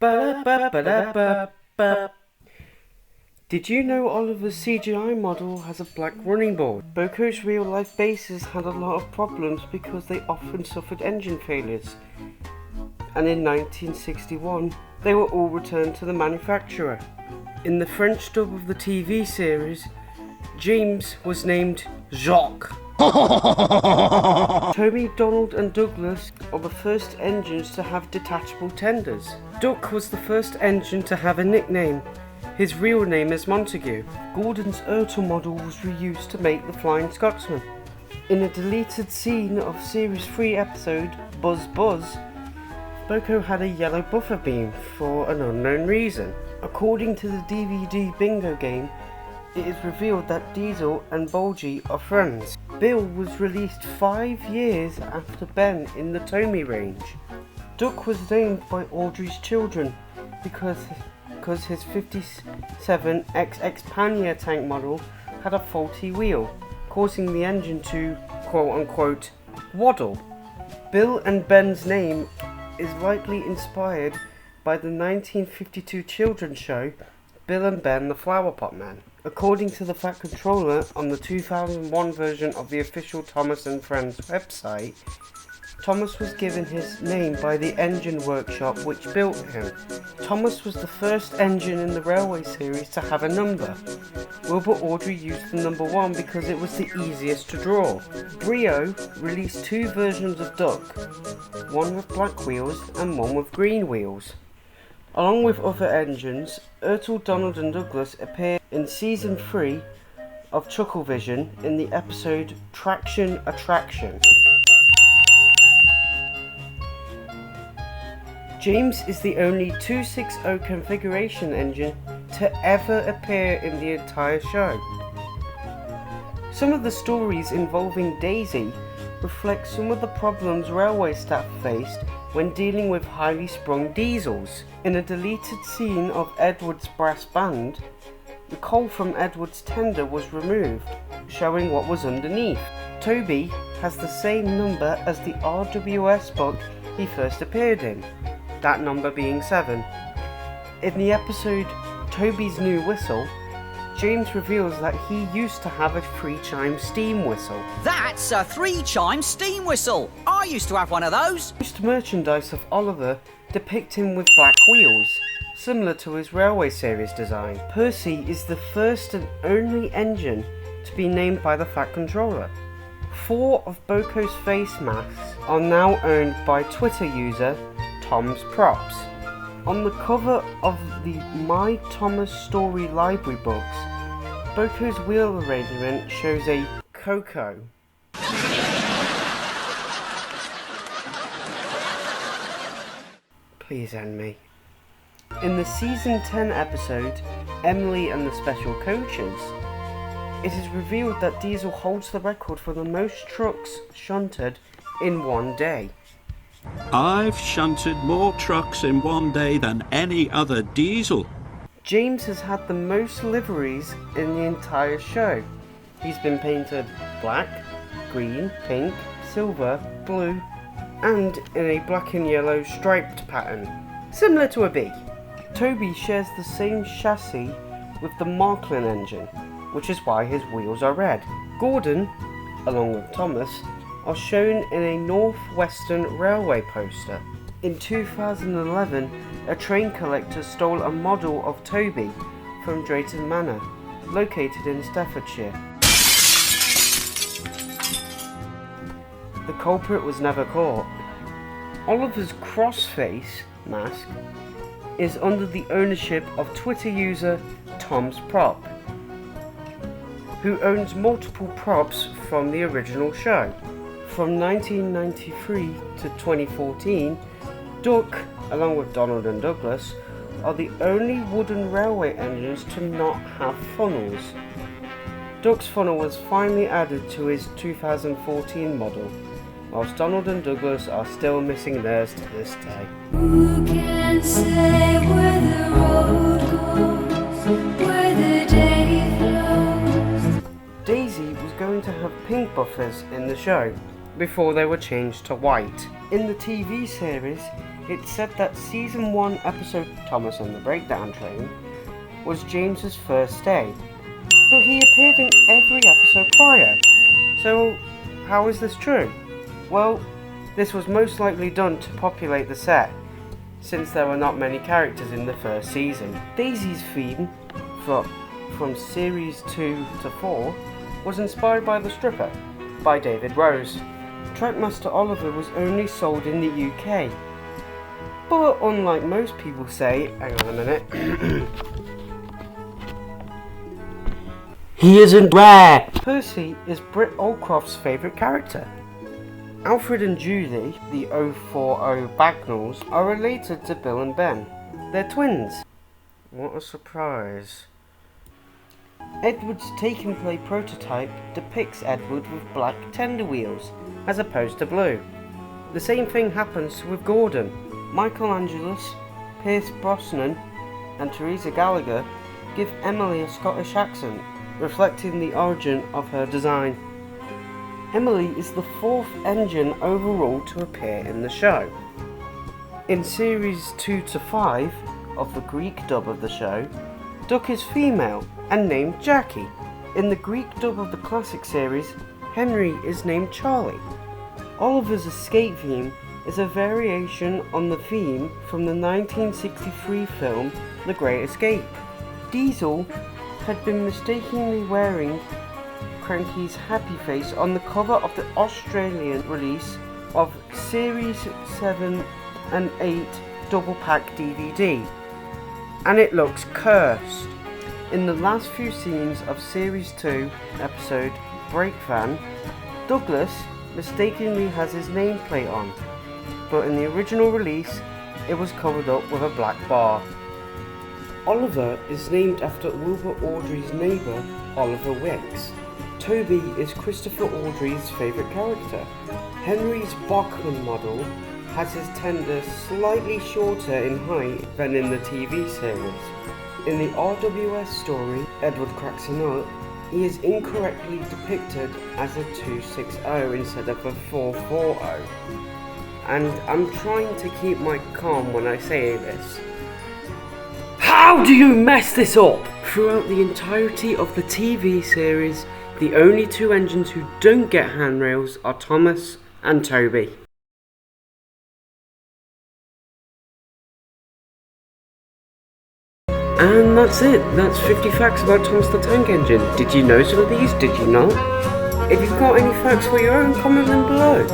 Ba-da-ba-ba-da-ba-ba. Did you know Oliver's CGI model has a black running board? Boco's real-life bases had a lot of problems because they often suffered engine failures. And in 1961, they were all returned to the manufacturer. In the French dub of the TV series, James was named Jacques. Toby, Donald and Douglas are the first engines to have detachable tenders. Duck was the first engine to have a nickname. His real name is Montague. Gordon's Ertl model was reused to make the Flying Scotsman. In a deleted scene of Series 3 episode Buzz Buzz, Boco had a yellow buffer beam for an unknown reason. According to the DVD bingo game, it is revealed that Diesel and Bulgy are friends. Bill was released 5 years after Ben in the Tomy range. Duck was named by Audrey's children because his 57 XX Pannier tank model had a faulty wheel, causing the engine to quote-unquote waddle. Bill and Ben's name is likely inspired by the 1952 children's show Bill and Ben the Flower Pot Man. According to the Fat Controller on the 2001 version of the official Thomas and Friends website, Thomas was given his name by the engine workshop which built him. Thomas was the first engine in the Railway series to have a number. Wilbur Awdry used the number 1 because it was the easiest to draw. Brio released 2 versions of Duck, one with black wheels and one with green wheels. Along with other engines, Ertl, Donald and Douglas appeared in Season 3 of Chucklevision in the episode Traction Attraction. James is the only 260 configuration engine to ever appear in the entire show. Some of the stories involving Daisy reflect some of the problems railway staff faced when dealing with highly sprung diesels. In a deleted scene of Edward's brass band, the coal from Edward's tender was removed, showing what was underneath. Toby has the same number as the RWS book he first appeared in, that number being 7. In the episode Toby's New Whistle, James reveals that he used to have a 3-chime steam whistle. That's a 3-chime steam whistle! I used to have one of those! Most merchandise of Oliver depict him with black wheels, similar to his Railway series design. Percy is the first and only engine to be named by the Fat Controller. 4 of Boco's face masks are now owned by Twitter user Tom's Props. On the cover of the My Thomas Story Library books, Boco's wheel arrangement shows a Coco. Please end me. In the Season 10 episode, Emily and the Special Coaches, it is revealed that Diesel holds the record for the most trucks shunted in one day. I've shunted more trucks in one day than any other diesel. James has had the most liveries in the entire show. He's been painted black, green, pink, silver, blue, and in a black and yellow striped pattern, similar to a bee. Toby shares the same chassis with the Marklin engine, which is why his wheels are red. Gordon, along with Thomas, are shown in a North-Western Railway poster. In 2011, a train collector stole a model of Toby from Drayton Manor, located in Staffordshire. The culprit was never caught. Oliver's crossface mask is under the ownership of Twitter user Tom's Prop, who owns multiple props from the original show. From 1993 to 2014, Duck, along with Donald and Douglas, are the only wooden railway engines to not have funnels. Duck's funnel was finally added to his 2014 model, whilst Donald and Douglas are still missing theirs to this day. Who can say where the road goes, where the day flows? Daisy was going to have pink buffers in the show, before they were changed to white. In the TV series, It's said that Season 1 episode Thomas and the Breakdown Train was James's first day, but he appeared in every episode prior. So, how is this true? Well, this was most likely done to populate the set, since there were not many characters in the first season. Daisy's theme from Series 2 to 4 was inspired by The Stripper by David Rose. Trackmaster Oliver was only sold in the UK, but unlike most people say, hang on a minute, he isn't rare! Percy is Britt Allcroft's favourite character. Alfred and Julie, the 040 Bagnalls, are related to Bill and Ben. They're twins. What a surprise. Edward's take-and-play prototype depicts Edward with black tender wheels, as opposed to blue. The same thing happens with Gordon. Michael Angelus, Pierce Brosnan, and Teresa Gallagher give Emily a Scottish accent, reflecting the origin of her design. Emily is the 4th engine overall to appear in the show. In series 2 to 5 of the Greek dub of the show, Duck is female and named Jackie. In the Greek dub of the classic series, Henry is named Charlie. Oliver's escape theme is a variation on the theme from the 1963 film The Great Escape. Diesel had been mistakenly wearing Cranky's happy face on the cover of the Australian release of Series 7 and 8 double pack DVD, and it looks cursed. In the last few scenes of Series 2 episode Break Van, Douglas mistakenly has his nameplate on, but in the original release it was covered up with a black bar. Oliver is named after Wilbur Awdry's neighbour, Oliver Wicks. Toby is Christopher Awdry's favourite character. Henry's Bachmann model has his tender slightly shorter in height than in the TV series. In the RWS story, Edward Cracks a Nut, he is incorrectly depicted as a 260 instead of a 440. And I'm trying to keep my calm when I say this. How do you mess this up? Throughout the entirety of the TV series, the only 2 engines who don't get handrails are Thomas and Toby. And that's it. That's 50 facts about Thomas the Tank Engine. Did you know some of these? Did you not? If you've got any facts for your own, comment them below.